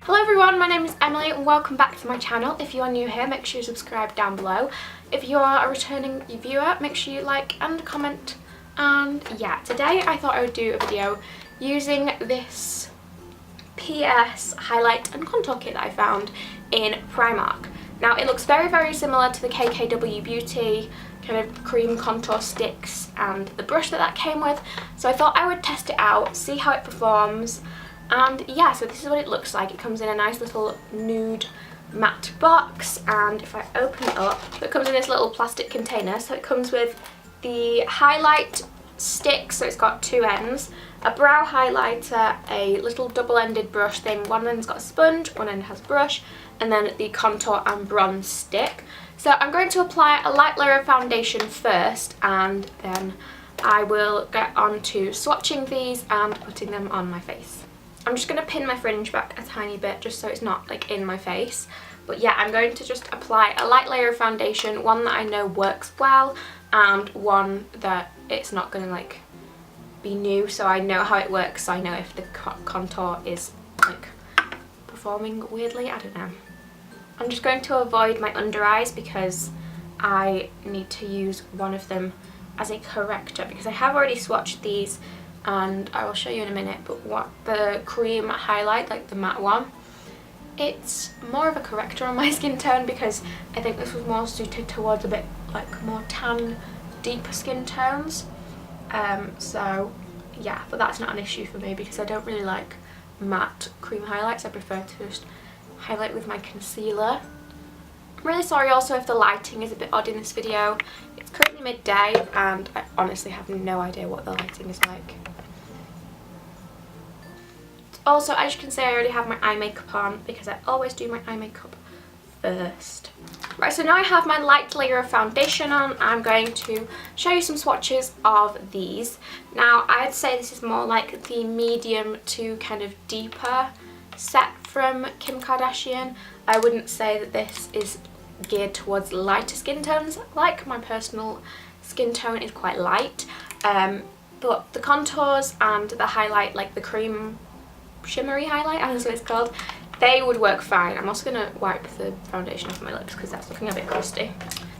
Hello everyone, my name is Emily and welcome back to my channel. If you are new here, make sure you subscribe down below. If you are a returning viewer, make sure you like and comment. And yeah, today I thought I would do a video using this PS highlight and contour kit that I found in Primark. Now it looks very similar to the KKW Beauty kind of cream contour sticks and the brush that came with, so I thought I would test it out, see how it performs. And yeah, so this is what it looks like. It comes in a nice little nude matte box, and if I open it up, it comes in this little plastic container. So it comes with the highlight stick, so it's got two ends, a brow highlighter, a little double-ended brush thing. One end's got a sponge, one end has brush, and then the contour and bronze stick. So I'm going to apply a light layer of foundation first, and then I will get on to swatching these and putting them on my face. I'm just going to pin my fringe back a tiny bit just so it's not like in my face. But yeah, I'm going to just apply a light layer of foundation, one that I know works well and one that it's not going to like be new, so I know how it works, so I know if the contour is like performing weirdly, I don't know. I'm just going to avoid my under eyes because I need to use one of them as a corrector because I have already swatched these and I will show you in a minute, but what the cream highlight, like the matte one, it's more of a corrector on my skin tone because I think this was more suited towards a bit like more tan, deeper skin tones. So yeah, but that's not an issue for me because I don't really like matte cream highlights. I prefer to just highlight with my concealer. I'm really sorry also if the lighting is a bit odd in this video. It's currently midday and I honestly have no idea what the lighting is like. Also, as you can see, I already have my eye makeup on because I always do my eye makeup first. Right, so now I have my light layer of foundation on. I'm going to show you some swatches of these. Now, I'd say this is more like the medium to kind of deeper set from Kim Kardashian. I wouldn't say that this is geared towards lighter skin tones. Like, my personal skin tone is quite light. But the contours and the highlight, like the cream shimmery highlight, I don't know what it's called, they would work fine. I'm also going to wipe the foundation off my lips because that's looking a bit crusty.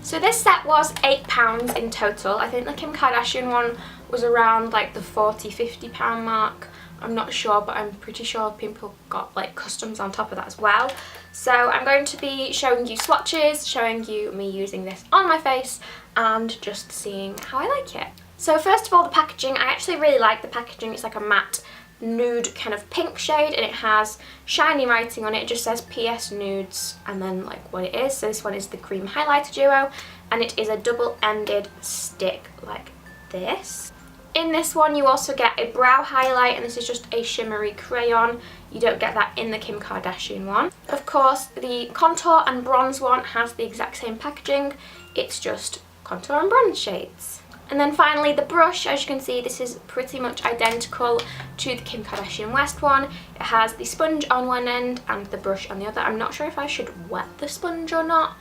So this set was £8 in total. I think the Kim Kardashian one was around like the £40–50 mark. I'm not sure, but I'm pretty sure people got like customs on top of that as well. So I'm going to be showing you swatches, showing you me using this on my face and just seeing how I like it. So first of all, the packaging. I actually really like the packaging. It's like a matte nude kind of pink shade and it has shiny writing on it. It just says PS Nudes and then like what it is. So this one is the cream highlighter duo and it is a double-ended stick like this. In this one you also get a brow highlight and this is just a shimmery crayon. You don't get that in the Kim Kardashian one. Of course, the contour and bronze one has the exact same packaging. It's just contour and bronze shades. And then finally the brush. As you can see, this is pretty much identical to the Kim Kardashian West one. It has the sponge on one end and the brush on the other. I'm not sure if I should wet the sponge or not,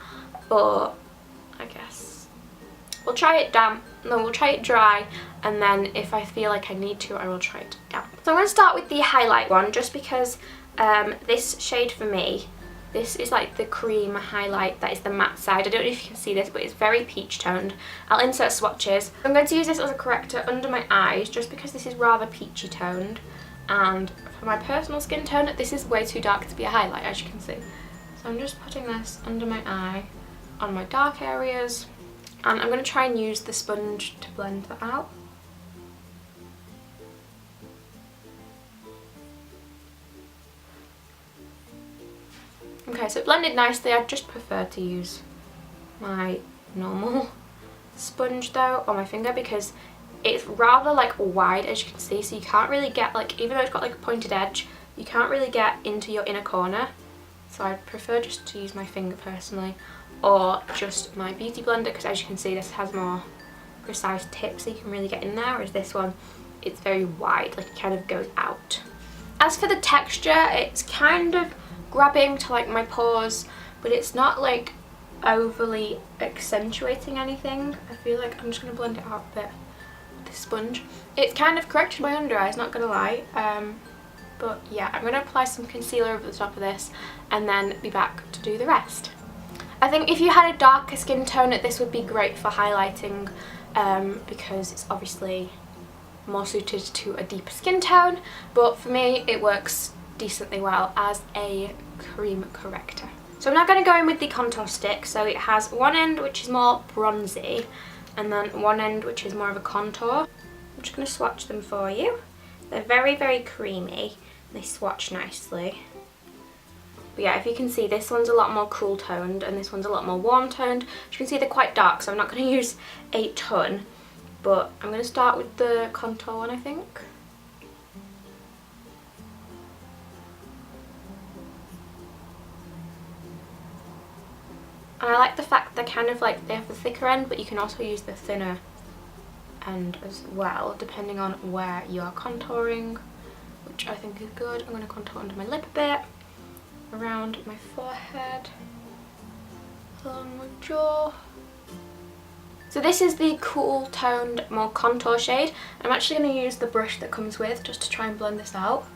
but I guess we'll try it damp, no, we'll try it dry, and then if I feel like I need to, I will try it damp. So I'm going to start with the highlight one just because this shade for me, this is like the cream highlight, that is the matte side. I don't know if you can see this, but it's very peach toned. I'll insert swatches. I'm going to use this as a corrector under my eyes just because this is rather peachy toned. And for my personal skin tone, this is way too dark to be a highlight, as you can see. So I'm just putting this under my eye on my dark areas. And I'm going to try and use the sponge to blend that out. Okay, so it blended nicely. I just prefer to use my normal sponge though on my finger because it's rather like wide, as you can see, so you can't really get like, even though it's got like a pointed edge, you can't really get into your inner corner. So I prefer just to use my finger personally, or just my beauty blender because as you can see this has more precise tips so you can really get in there, whereas this one, it's very wide, like it kind of goes out. As for the texture, it's kind of grabbing to like my pores, but it's not like overly accentuating anything. I feel like I'm just going to blend it out a bit with this sponge. It's kind of corrected my under eyes, not gonna lie. But yeah, I'm going to apply some concealer over the top of this and then be back to do the rest. I think if you had a darker skin tone, this would be great for highlighting because it's obviously more suited to a deeper skin tone, but for me it works decently well as a cream corrector. So I'm now going to go in with the contour stick. So it has one end which is more bronzy and then one end which is more of a contour. I'm just going to swatch them for you. They're very, very creamy. They swatch nicely. But yeah, if you can see, this one's a lot more cool toned and this one's a lot more warm toned. As you can see, they're quite dark, so I'm not going to use a ton. But I'm going to start with the contour one, I think. And I like the fact they're kind of like, they have the thicker end, but you can also use the thinner end as well, depending on where you are contouring, which I think is good. I'm going to contour under my lip a bit, around my forehead, along my jaw. So this is the cool toned, more contour shade. I'm actually going to use the brush that comes with just to try and blend this out.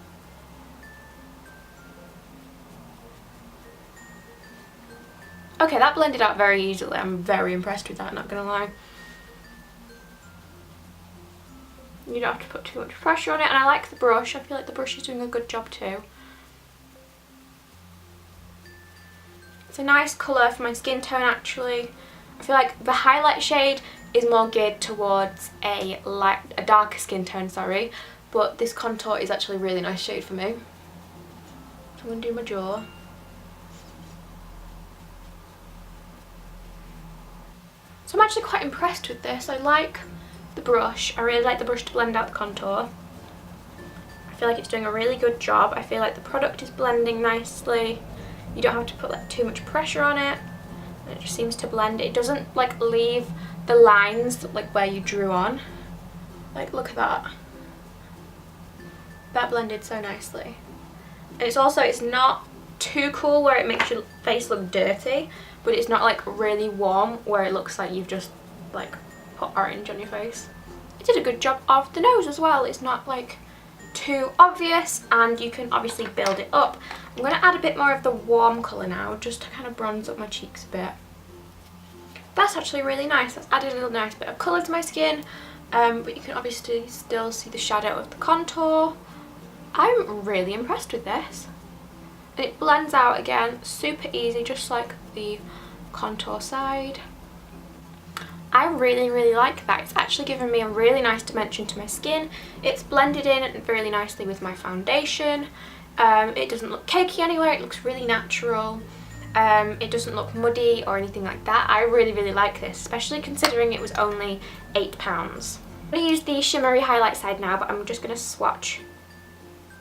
Okay, that blended out very easily. I'm very impressed with that, not going to lie. You don't have to put too much pressure on it, and I like the brush. I feel like the brush is doing a good job too. It's a nice colour for my skin tone actually. I feel like the highlight shade is more geared towards a darker skin tone, sorry, but this contour is actually a really nice shade for me. So I'm going to do my jaw. So I'm actually quite impressed with this. I like the brush. I really like the brush to blend out the contour. I feel like it's doing a really good job. I feel like the product is blending nicely. You don't have to put like too much pressure on it. It just seems to blend. It doesn't like leave the lines like where you drew on. Like, look at that. That blended so nicely. And it's also, it's not too cool where it makes your face look dirty, but it's not like really warm where it looks like you've just like put orange on your face. It did a good job of the nose as well. It's not like too obvious, and you can obviously build it up. I'm going to add a bit more of the warm colour now, just to kind of bronze up my cheeks a bit. That's actually really nice. That's added a little nice bit of colour to my skin, but you can obviously still see the shadow of the contour. I'm really impressed with this. And it blends out again, super easy, just like the contour side. I really, really like that. It's actually given me a really nice dimension to my skin. It's blended in really nicely with my foundation. It doesn't look cakey anywhere, it looks really natural. It doesn't look muddy or anything like that. I really, really like this, especially considering it was only £8. I'm going to use the shimmery highlight side now, but I'm just going to swatch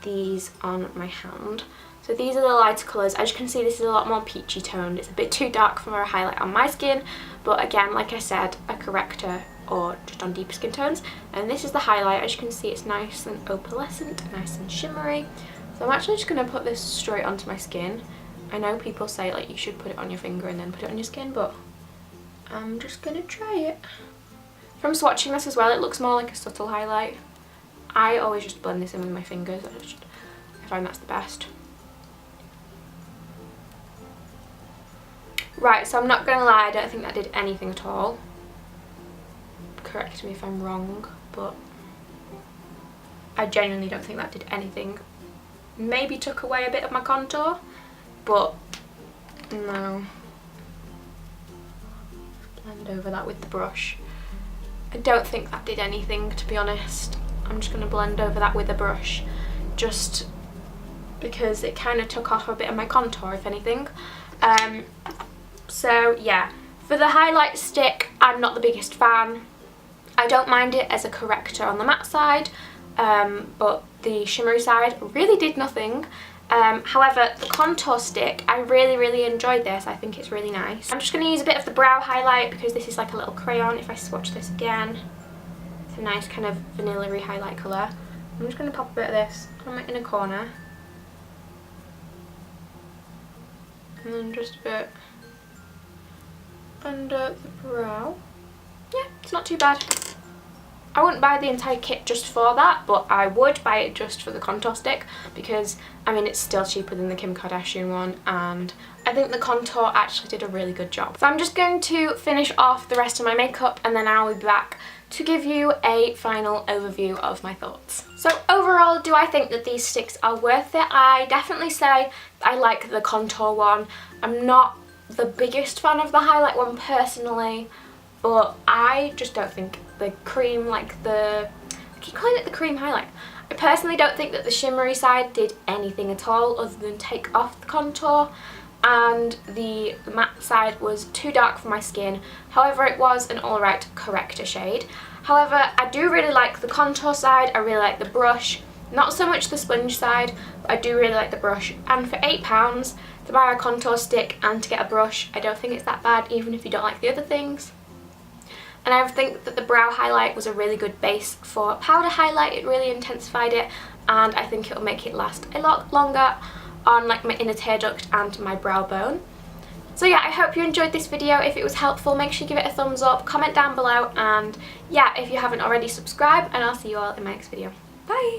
these on my hand. So these are the lighter colours. As you can see, this is a lot more peachy toned. It's a bit too dark for a highlight on my skin, but again, like I said, a corrector or just on deeper skin tones. And this is the highlight. As you can see, it's nice and opalescent, nice and shimmery. So I'm actually just going to put this straight onto my skin. I know people say like you should put it on your finger and then put it on your skin, but I'm just going to try it. From swatching this as well, it looks more like a subtle highlight. I always just blend this in with my fingers. I find that's the best. Right, so I'm not going to lie, I don't think that did anything at all. Correct me if I'm wrong, but I genuinely don't think that did anything. Maybe took away a bit of my contour, but no. Blend over that with the brush. I don't think that did anything, to be honest. I'm just going to blend over that with a brush, just because it kind of took off a bit of my contour, if anything. So yeah, for the highlight stick, I'm not the biggest fan. I don't mind it as a corrector on the matte side, but the shimmery side really did nothing. However, the contour stick, I really, really enjoyed this. I think it's really nice. I'm just going to use a bit of the brow highlight because this is like a little crayon. If I swatch this again, it's a nice kind of vanilla-y highlight colour. I'm just going to pop a bit of this on my inner corner. And then just a bit under the brow. Yeah, it's not too bad. I wouldn't buy the entire kit just for that, but I would buy it just for the contour stick because, I mean, it's still cheaper than the Kim Kardashian one, and I think the contour actually did a really good job. So I'm just going to finish off the rest of my makeup and then I'll be back to give you a final overview of my thoughts. So overall, do I think that these sticks are worth it? I definitely say I like the contour one. I'm not the biggest fan of the highlight one personally, but I just don't think the cream, like I keep calling it the cream highlight. I personally don't think that the shimmery side did anything at all other than take off the contour, and the matte side was too dark for my skin. However, it was an alright corrector shade. However, I do really like the contour side, I really like the brush, not so much the sponge side, but I do really like the brush, and for £8 to buy a contour stick and to get a brush, I don't think it's that bad, even if you don't like the other things. And I think that the brow highlight was a really good base for powder highlight. It really intensified it, and I think it will make it last a lot longer on like my inner tear duct and my brow bone. So yeah, I hope you enjoyed this video. If it was helpful, make sure you give it a thumbs up, comment down below, and yeah, if you haven't already, subscribe, and I'll see you all in my next video. Bye!